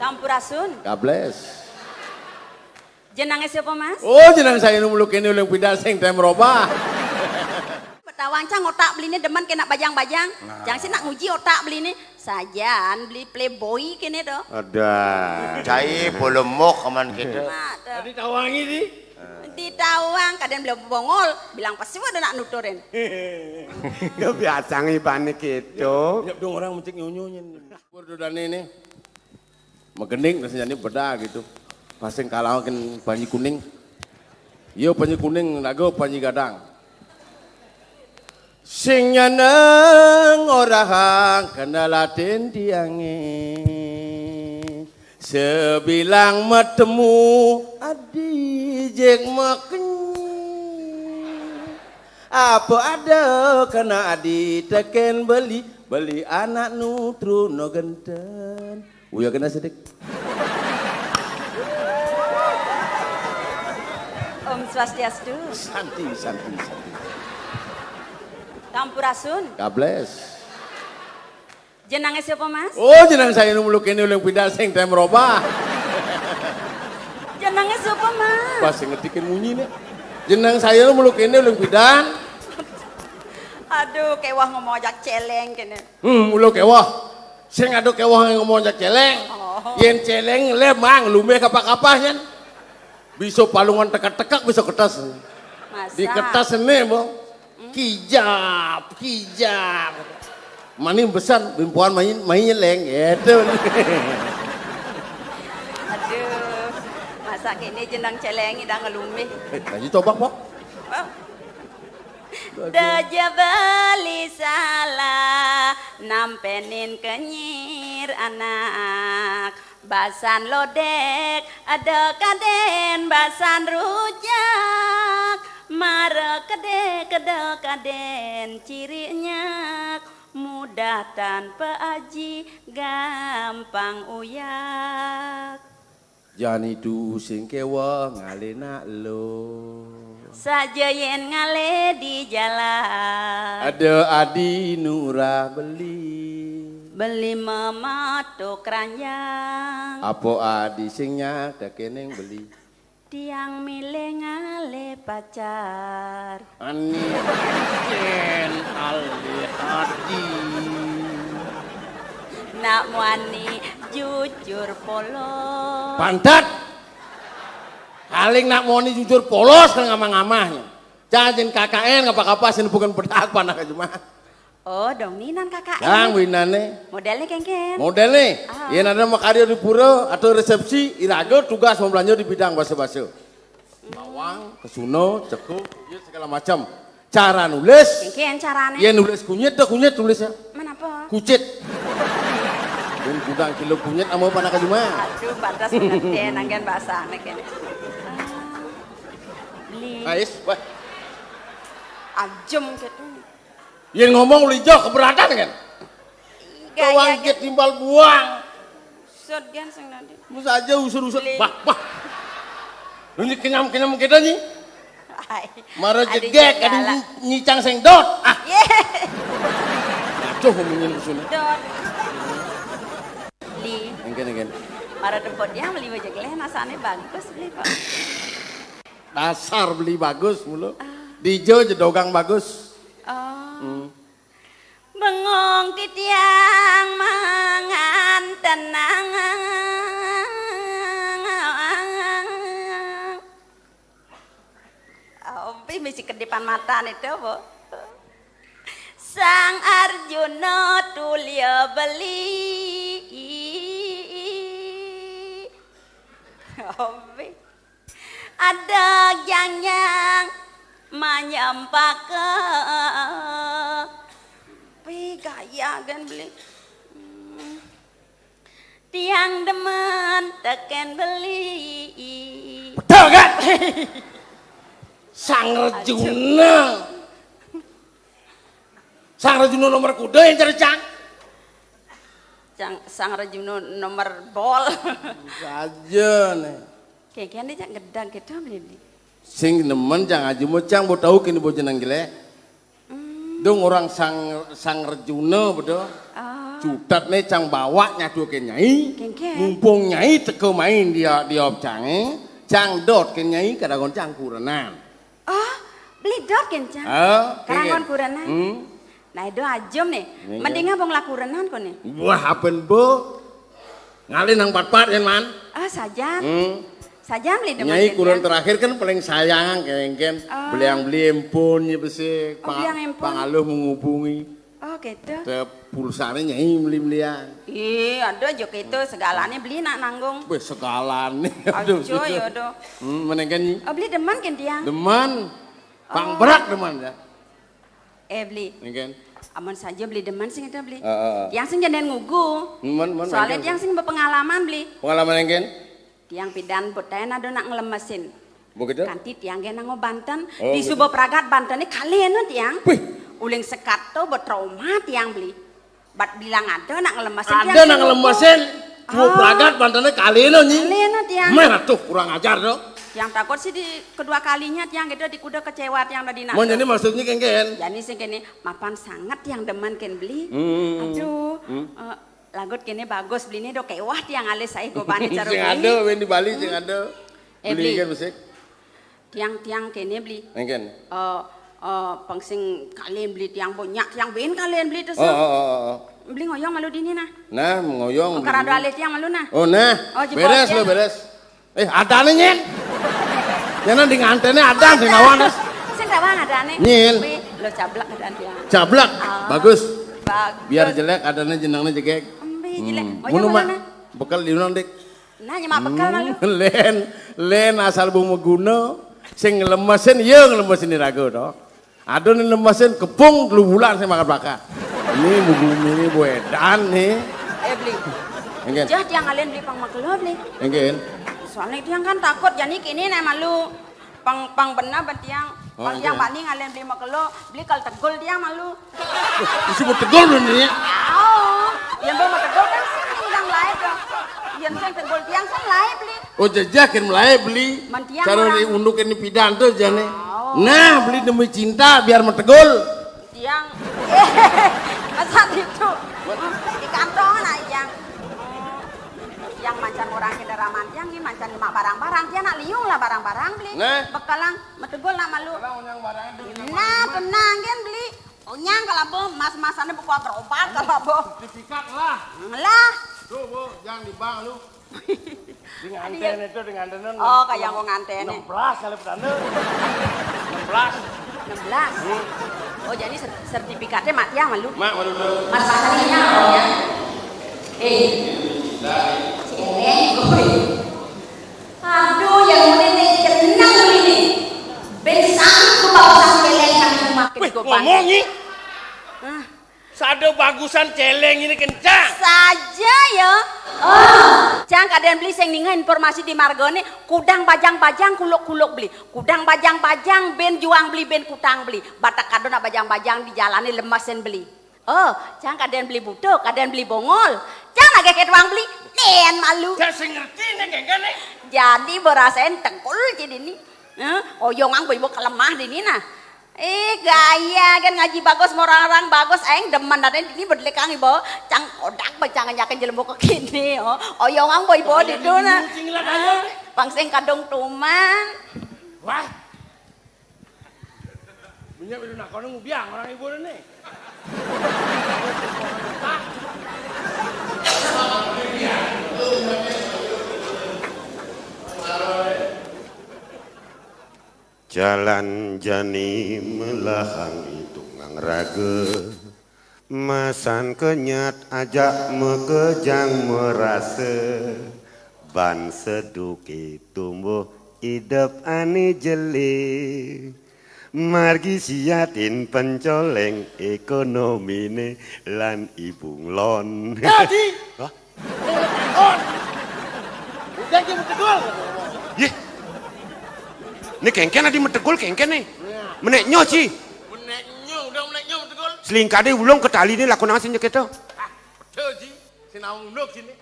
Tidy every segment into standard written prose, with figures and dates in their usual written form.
Sampurasun. Kables. Jenenge siapa Mas? Oh jeneng saya nu muluk kene uling pindah sing tem roba. Betawancang otak beli ini demen kena bajang-bajang. Jangan sih nak nguji otak beli ini. Sajan beli playboy kene tuh. Ada. Cai belum mok aman kita. Tadi tawangi di. Di tawang kadang belum bongol. Bilang pasti ada nak nuturin. Ya biasa ngibane gitu. Nyep dong orang mencik nyonyonya. Berdodan ini. Megening rasanya beda gitu. Pasing kalahkan banyi kuning. Yo banyi kuning nago banyi gadang. Sing nyaneng ora kena latin tiange. Sebilang metemu adi jek makenyi. Apa ada kena adi teken beli anak nutru no genten. Uya kena sedek. Om Swastiastu. Santi. Sampurasun. Kables. Jenenge siapa Mas? Oh jeneng saya nu muluk kene uling pindah sing tem roba. Jenenge siapa Mas? Pas ngetikin munyi nih. Jeneng saya nu muluk kene uling pindah. Aduh, kewah ngomong ajak celeng kene. Muluk kewah. Sing ado kewah ngomong jak celeng. Yen celeng lemang lume kapak-kapak nyen. Bisa palungan tekak-tekak bisa kertas. Masa? Di kertas ini bang. Kijap. Mani besar, bimpuan main nyeleng gitu. Aduh, masa kini jenang celeng idang ngelume. Lagi coba pok. Daja beli salah nampenin kenyir anak basan lodek ada kaden basan rujak mare kede kaden cirinya mudah tanpa aji gampang uyak. Jangan itu sing kewa ngalena lo. Saja yen ngale di jalan. Ada adi nurah beli mematuk ranjang. apa adi sing nyak keneng beli. Tiang milih ngale pacar. Ani jen alih adi. Nak muani jujur polos. Pantat. Haling nak moni jujur polos kan ngamah-ngamahnya. Jangan KKN ngapa-ngapa sini bukan bedak panah cuma. Oh, dong ninan kakak. Yang winane. Modelnya kengken. Model nih. Yang ada makarya di pura atau resepsi iraga tugas mau belanja di bidang bahasa-bahasa. Bawang, kesuno, cekuk, segala macam. Cara nulis. Kengken caranya. Yang nulis kunyit tulisnya. Mana apa? Kucit. Dan gudang kilo kunyit amo panah cuma. Aduh, batas pengertian angin bahasa anak ini. Beli. Ais, wah. Ajem gitu. Yang ngomong lijo keberatan kan? Gaya Kewangkit timbal buang. Sud gan sing nanti. Musa aja usur-usur. Wah. Ini kenyam-kenyam kita nih. Mara jegek ada nyicang seng dot. Ah. Aduh ngomongin kesini. Dot. Beli. Engken. Mara tempatnya beli baju geleh nasane bagus beli Pak. Dasar beli bagus mulu. Dijo jedogang bagus. Oh. Bengong titiang mangan tenang. Opi mesti kedipan mata nih tuh, Bu. Sang Arjuna tulya beli. Opi. Ada yang menyampake gaya kan beli tiang demen teken beli Betul kan? Sang Rejuna nomor kuda yang cercang. Sang Rejuna nomor bol. Saja nih. Kayaknya dia gedang gitu beli. Sing nemen jangan aja mau cang, mau tahu kini mau jenang gile. Dong orang sang Rejuna betul. Oh. Cutat nih cang bawa nyadu ke nyai. Kengken. Mumpung nyai teko main dia cange. Cang dot ke nyai kadang cang kurenan. Oh, beli dot kencang. Karangon kurenan. Nah itu ajom nih. Mendingan bong lakurenan kok nih. Wah apen bo. Ngalih nang pat-pat kan man. Saja. Saja beli demen. Nyai kuren terakhir kan paling sayang kengken. Beli yang beli empun ya besi. Pangaluh menghubungi. Oh gitu. Pulsanya nyai beli-belian. Iya, aduh juk itu segalanya beli nak nanggung. Wih segalanya. Aduh, ya aduh. Menengkan nyi. Oh beli demen kan tiang? Demen. Pang berak demen ya. Beli. Menengkan. Aman saja beli demen sih kita beli. Tiang sing jangan ngugu. Soalnya tiang sing berpengalaman beli. Pengalaman menengkan? Tiang pidan botayan ada nak ngelemesin. Begitu? Kanti tiang gena ngo Banten. Di Subo Pragat Banten ini kalian no tiang. Wih. Uling sekat tuh bertrauma tiang beli. Bat bilang ada nak ngelemesin. Ada nak ngelemesin. Subo Pragat Bantennya kalian no nyi. Kalian no tiang. Merah tuh kurang ajar tuh. Yang takut sih di kedua kalinya tiang gitu di kuda kecewa tiang tadi nak. Mau jadi maksudnya kengken? Jadi sih kene mapan sangat yang demen ken beli. Aduh. Lagut kene bagus beli ini do kewah tiang alis saya gobane cara beli. Sing ada wen di Bali sing ada. Beli kan musik. Tiang kene beli. Kengken. Pangsing kalian beli tiang banyak tiang ben kalian beli tuh. Beli ngoyong malu dini nah. Nah, ngoyong. Karena alis tiang malu nah. Oh nah. Beres lo beres. Ada nih nyen. Jangan di ngantennya ada sing nawan. Sing rawang ada nih. Nyen. Lo cablak ada tiang. Cablak. Bagus. Bagus. Biar jelek adanya jenangnya jegek. Jelek. Munu mak. Bekal di dik. Nah nyemak bekal malu. Len asal bung meguna. Sing ngelemesin ya ngelemesin dirago toh. Ada nih lemesin kepung 2 bulan saya makan bakar. Ini bugumi ini buedan nih. Beli. Enggak. Jah tiang kalian beli pang makelo beli. Enggak. Soalnya tiang kan takut jadi kini nih malu. Pang benar betiang. Pang tiang bani kalian beli makelo, beli kal tegol tiang malu. Isi mau tegol benernya. Oh, yang bawa tegol kan sini yang lain dong. Yang sen tegol tiang kan lain beli. Oh jajakin mulai beli. Cara diunduk ini pidan tuh jane. Nah beli demi cinta biar metegol. Tiang. Masa itu di kantong nah yang. Yang mancan orang kedaraman tiang ini mancan mak barang-barang dia nak liung lah barang-barang beli. Bekalang metegol nak malu. Nah tenang kan beli. Onyang kalau bo mas-masannya buku berobat kalau bo. Sertifikat lah. Lah. Tuh bo jangan di bank lu. Di nganten itu di nganten. Oh kayak yang nganten. 16 kali petanda. 16. Oh jadi sertifikatnya mak tiang malu. Mak malu dulu. Mas-masannya ya. Aduh yang ini jenang ini. Besang tuh bagusan celeng yang makin gopan. Ngomongi. Sado bagusan celeng ini kencang. Saja ya. Jangan kadang beli sing ninga informasi di margone kudang bajang-bajang kuluk-kuluk beli. Kudang bajang-bajang ben juang beli ben kutang beli. Batak kadon bajang-bajang di jalane lemasen beli. Jangan kadang beli butuh, kadang beli bongol. Jangan agak ketwang beli, nen malu. Gak sing ngerti nih kengken nih. Jadi berasain tengkul jadi ini. Oyongang ibu kelemah di ini nah. Gaya kan ngaji bagus orang-orang bagus aing demen dan ini berlekang ibu cang kodak bacang nyakin jelemu ke kini oyongang ibu di duna pangsing kadung tuman. Wah. Punya bidu nak kono ngubiang orang ibu nih. Jalan jani melahang itu ngangrage masan kenyat ajak mekejang merasa ban seduki tumbuh hidup ani jeli margi siatin pencoleng ekonomi ne lan ibung lon. Jadi. Udah jadi tegol. Yeh. Ini kengken adi metegol kengken nih. Meneknya sih. Udah meneknya metegol. Selingkade ulung ke tali ini lakon asin kita. Betul ji. Sinau unduk sini.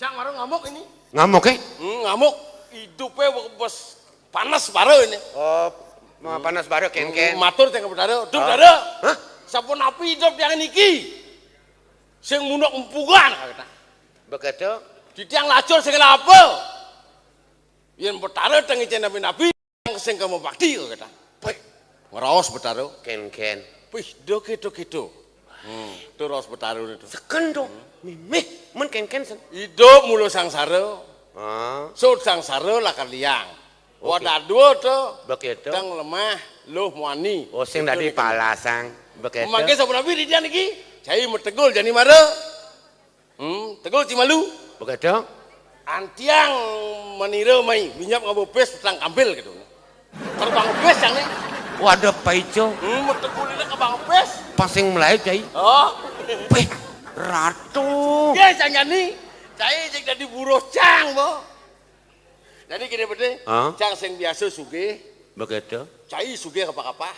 Cang baru ngamuk ini. Ngamuk ngamuk. Hidupnya bos panas baru ini. Panas baru kengken. Matur tengah berdara. Duh dara. Hah? Sapun api hidup yang niki. Sing munuk empungan kata. Begitu. Di tiang lacur sing apa? Yen Betara teng icen nabi sing kamu bakti kata. Pih, ngeraos Betara. Ken. Pih, do gitu. Itu raos Betara itu. Seken dong. Mimih, men ken sen. Hidup mulu sangsara. Ah, Sud sangsara lakar liang. Wadah dua tuh. begitu. Tang lemah, luh muani. Oh, sing tadi palasang. Begitu. Mangke sabun nabi di dia niki. Cai metegul jani mara. Tegul cimalu. Begitu. Antiang menira mai minyak ngabopes petang kampil gitu. Terbang bes yang ni. Waduh, paico. Metegul ini ke bang bes. Pasing Melayu, cai. Oh. Pih, ratu. Dia jangan ni. Cai jek jadi buruh cang bo. Jadi gini berde. Cang sing biasa sugih. Begitu. Cai sugih apa-apa.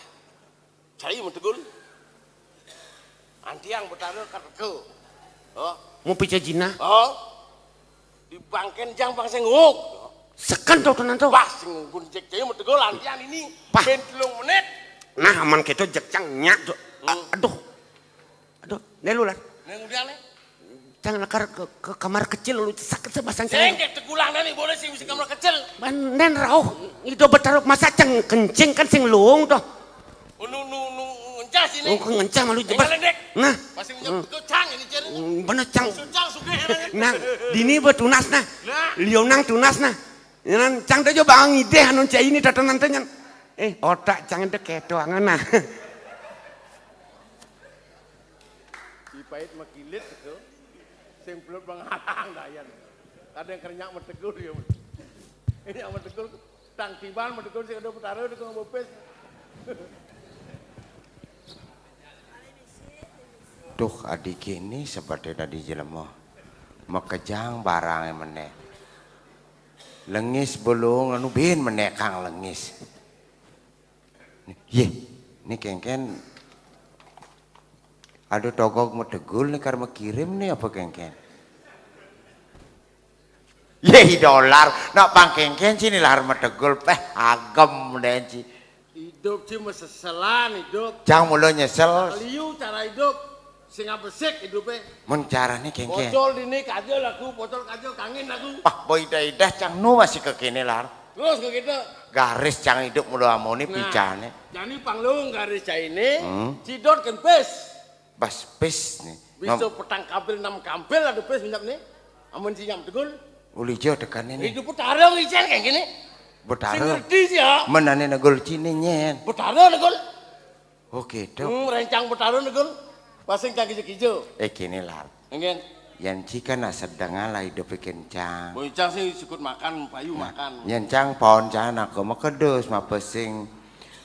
Cai metegul. Antiang Betara kateke. Oh. Mau pica jina. Oh. Di bangken jang bang sing nguk. Seken tau tenan tau. Wah sing gunjek cai metegul antiang ini. Pah. Ben 3 menit. Nah, aman gitu jekcang nyak tuh. Aduh. Nelu lah. Neng udah nih. Jangan ke kamar kecil lu sakit sebasang Ceng ceng. dek tegulang nih boleh sih mesti kamar kecil. Nen rauh. Itu betaruk masa ceng kencing kan sing luung tuh. Nu ngencah sini. Oh, ngencang malu jebat. Dek. Nah, Masih menyebut cang ini cer. bener cang. Cang sugih herangan. Nah, dini betunas nah. Nah. Lionang tunas nah. Nan cang teh coba ngide anu cai ini datanan teh nyan. Otak cang teh kedoangan nah. Dipait makilit gitu. Sing belum penghalang dayan. Ada yang kerenyak metegul ya. Ini yang metegul tang tiban metegul sing ada Betara di kong bopes. Duh adik ini seperti tadi jelema makejang barang meneh lengis belum anu bin meneh kang lengis ye ini kengken ada togok metegul nih karena kirim nih apa kengken ye dolar nak pang kengken sini lahar metegul agam meneh Hidup cuma seselan hidup. jangan mulu nyesel Liu cara hidup. Sing besek hidupnya. mun carane kengken Pocol dini kajel aku, pocol kajel kangin aku. boy dah cang nu masih kekini lahar Terus ke kita. garis cang hidup mulu amoni picane Jadi panglung garis ini, cidot kan pes. bas pes nih Bisa petang kampil 6 kampil ada pes minyak nih. Amun sinyam tegul. uli jo tekan ini Hidup Betara ngicen kayak gini. Sing Betara ngerti sih ya. menane negol cini nyen Betara negul. oke dok Rencang Betara negul. Pasing kaki hijau. kini lar Engen. yan cika na sedang ala hidup kencang Boncang sih sikut makan, payu makan. yan cang pohon cang aku makedos ma pesing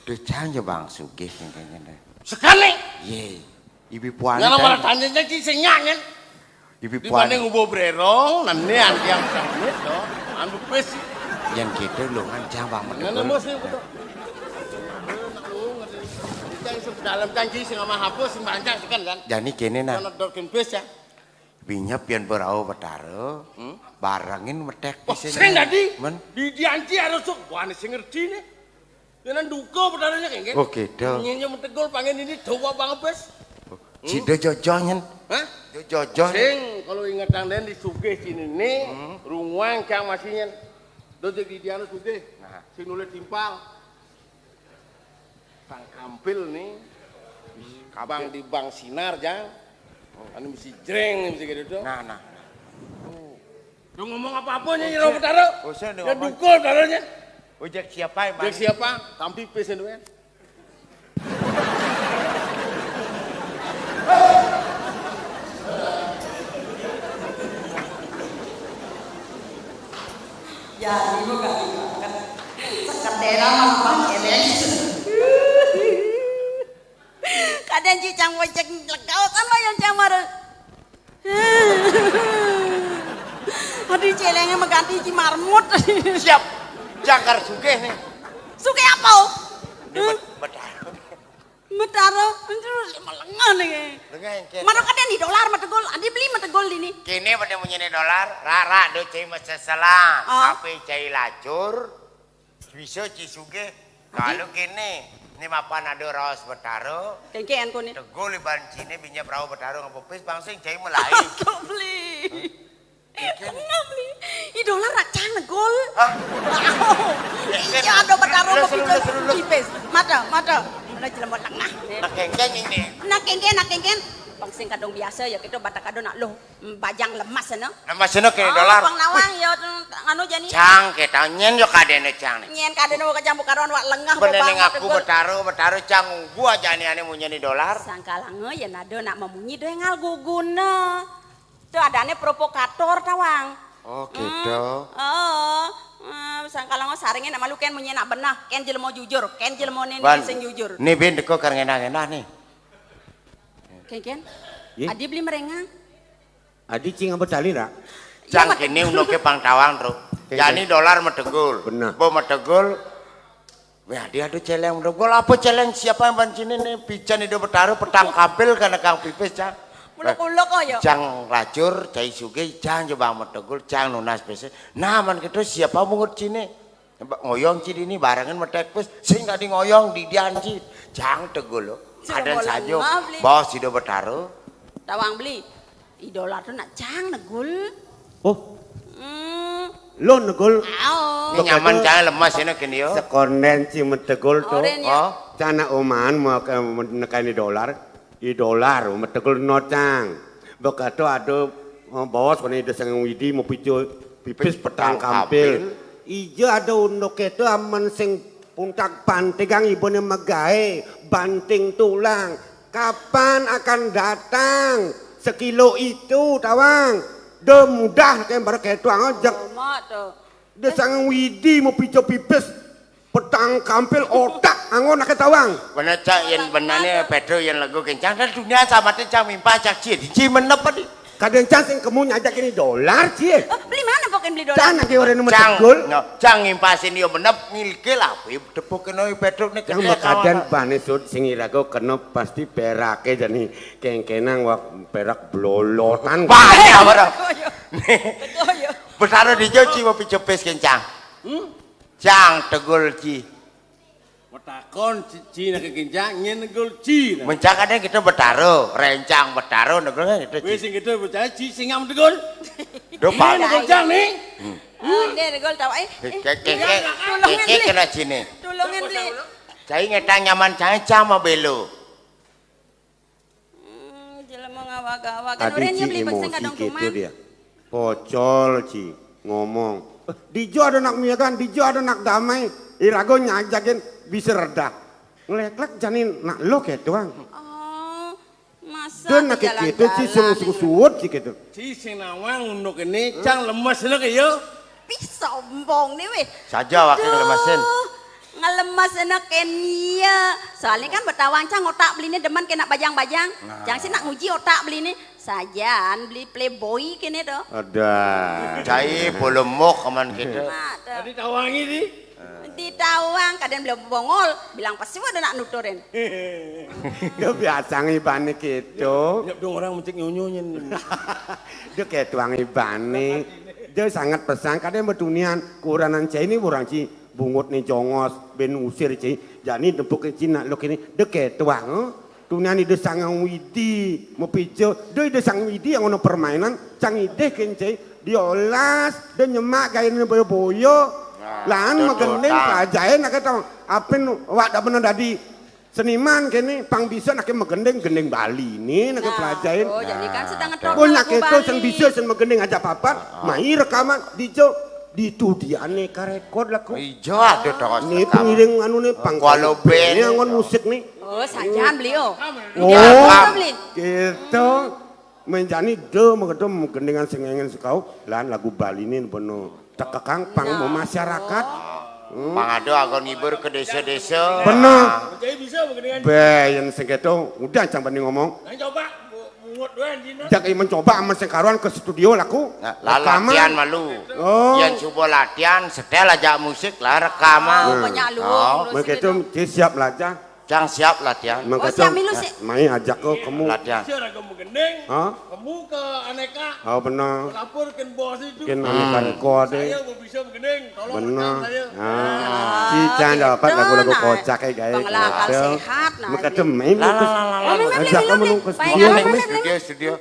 tuh cang jo bang sugih kayaknya Sekali. ye ibu puan Nyala malah tanya sih sing nyangen. ibu puan Dibanding ubo brerong, nanti antiang sanget do. Anu pes. yan gitu lu kan cang bang Ngene medegol mos sih betul. Dalam janji sing sama hapus sing mancang sekan kan. jani kini nah Kana dorken pes ya. binyap yan berau Betara barangin medek Sing tadi men di dianci harus sok wah sing ngerti nih. Dengan duka Betaranya kayak gitu. oke dok Nyenye metegol pangen ini dawa banget pes. cido jojo nyen Hah? jojo Sing kalau ingat dan di sugih sini nih, ruang kang masihnya. Dojek di diana sugih. Nah. Sing nulis timpal. Bang Kampil nih. Bang di Bang Sinar jang. Anu mesti jreng mesti gitu tuh. nah Lu ngomong apa-apa nya Nyiro Betara. Usah Ya dukul Betaranya. ojek siapa Dek siapa? Tampi pes itu ya. Ya, ini kok gak diangkat. Sekadera mah keren. Kadang cicang wajek legau kan lo yang camar. Aduh celengnya mengganti ci marmut. siap jangkar sugih nih Suke apa? Betara Betara, terus melengah nih. Mana kadang di dolar metegol, adi beli metegol ini. kini pada menyenai dolar rara do cai masa salah Oh. tapi cai lacur bisa ci sugih kalau kini Ini mapan ada rawas betaro. Kengkean ko ni. Tegul iban cine binya perahu betaro ngepepis bangsing jai mulai. Kau beli. Enggak beli. Idola racang negol. Hah? Ya ada betaro pipis. Mata. Mana jelema lengah. Nak kengkeng ini. Nak kengken. Bangsing kadong biasa ya kita batak kadong nak loh bajang lemas sana. Lemas sana kena dolar. Pang nawang ya anu jani. Cang kita nyen yo kadene cang. Nyen kadene mau kecampu karon wak lengah Beneneng aku betaro cang gua jani ane mau nyeni dolar. Sangkalange ya nado nak memunyi doe ngal guguna. Tuh adane provokator tawang. Oh gitu. Sangkalange saringe nak malu ken munyi nak benah, ken jelema jujur, ken jelema nen sing jujur. Nih ben deko karengena-ngena nih. Ken. Ye? Adi beli merengang. Adi cing apa tali nak? Cang kini unoke pang tawang bro. Jani dolar medegul. Benar. Bo medegul. Wah dia ada celeng medegul. Apa celeng siapa yang bancini nih? Pijan itu betaro petang kabel karena kang pipis cang. Muluk-muluk kok ya. Cang racur, cai suge, cang coba medegul, cang nunas pese. Nah man gitu siapa mungut cini? Ngoyong cini ini barengan medek pes. Sing di ngoyong di dianci. Cang tegul lo. Ada saja, bos itu betaro. Tawang beli, idola tuh nak cang negul. Oh, lo negol. Ini nyaman cang lemas ini kini yo. Sekonden si metegol tuh. Oren ya. Oh, cana oman mau ke menekan dolar, metegol no cang. Begitu ada bos kone itu sang widi mau pipis petang kampil. Ijo ada untuk itu aman sing puntak pantegang ibune megahe banting tulang. Kapan akan datang sekilo itu tawang? De mudah kayak barang tuang ajak. De sang widi mau pico pipis petang kampil otak angon nak tawang. Bener cak yang benarnya Pedro yang lagu kencang dan dunia sama cang mimpa cak cie menep tadi. Kadang cang sing kamu ngajak ini dolar cie. Beli mana pokoknya beli dolar? Cang nak orang nomor tegul. Cang ngimpasin dia menep ngilke lah. Tepuk kena Pedro ni Yang makadan banesud sing irago kena pasti perake jadi kengkenang wak perak blolotan. Banyak orang. Betul ya. Betaro di jauh ci mau picepes kencang. Cang tegul ci. Takon ci nak kencang nyen negul ci. Mencang kadang kita betaro, rencang betaro negul kita Wis ci. sing kita percaya ci sing ngam tegul. Do Ini pak. negul cang nih. Dia negul tahu Keke kena sini. Tolongin beli. Cai ngetang nyaman cang mau belo. Jelema ngawak-ngawak. Kan Tadi orangnya ci beli bangsing emosi kadang gitu cuman. dia. Pocol ci ngomong. Dijo ada nak miakan, dijo ada nak damai. Irago nyajakin bisa reda. Ngelek-lek janin nak lo kayak doang. Oh, masa Dan nak kayak gitu ci suut ci gitu. Ci sing nawang untuk ini cang lemas nak yo. Bisa sombong nih weh. Saja wakil lemasin. Ngelemas enak Kenia. Soalnya kan betawang cang otak beli ini demen kena bajang-bajang. Jangan sih nak nguji otak beli ini. Sajan beli playboy kini tuh. Ada. Cai polemok kaman kita. Tadi tawangi di. Di tawang kadang belum bongol bilang pasti ada nak nuturin. Dia biasa ngibane gitu. Siap dong orang mencek nyonyonya. Dia kayak tuang ibane. Dia sangat pesan kadang betunian kuranan cai ini orang ci bungut nih jongos ben usir ci. Jadi dempuk cina lo kini dia kayak tuang. Tunian ide sangang widi mau pijo. Dia ide sang widi yang ono permainan cang ide kencai diolas dia nyemak gaya ini boyo-boyo. Lan magendeng pelajaran nak kata apen wak dak bener dadi seniman kene pang bisa nak magendeng gendeng Bali ni nak pelajaran. Oh, jadi kan sedang ngetok. Pun nak itu sing bisa sing magendeng aja papat, mai rekaman dijo ditudiane ka rekod laku. Ijo ada tos. Ni pengiring anu ni pang Kualo band. Ni angon musik ni. Oh, sajan beli oh. Oh, gitu. Menjani de magendeng magendengan sing engen sekau lan lagu Bali ni bener. Tekekang pang masyarakat. Pangado akan ngibur ke desa-desa. Bener. Percaya bisa begini kan? Bayan segitu udah cang banding ngomong. Nah coba mungut doan Cina. Jak mencoba aman sengkaruan ke studio laku. Latihan malu. Oh. Yang coba latihan, setel aja musik lah rekaman. Banyak lu. Begitu dia siap belajar. Cang siap latihan. Maka siap milu sih. main ajak kau kamu. Latihan. Siapa kamu gendeng? Hah? Kamu ke aneka. Oh benar. Laporkan bos itu. Kan aneka rekor deh. Saya mau bisa gendeng. Tolong Benar. rekan saya. Si Cang dapat lagu-lagu kocak kayak gaya. Pengelakar sehat. Maka tuh main. Lah. Ajak kamu lu ke Baik, studio. apa, Studio.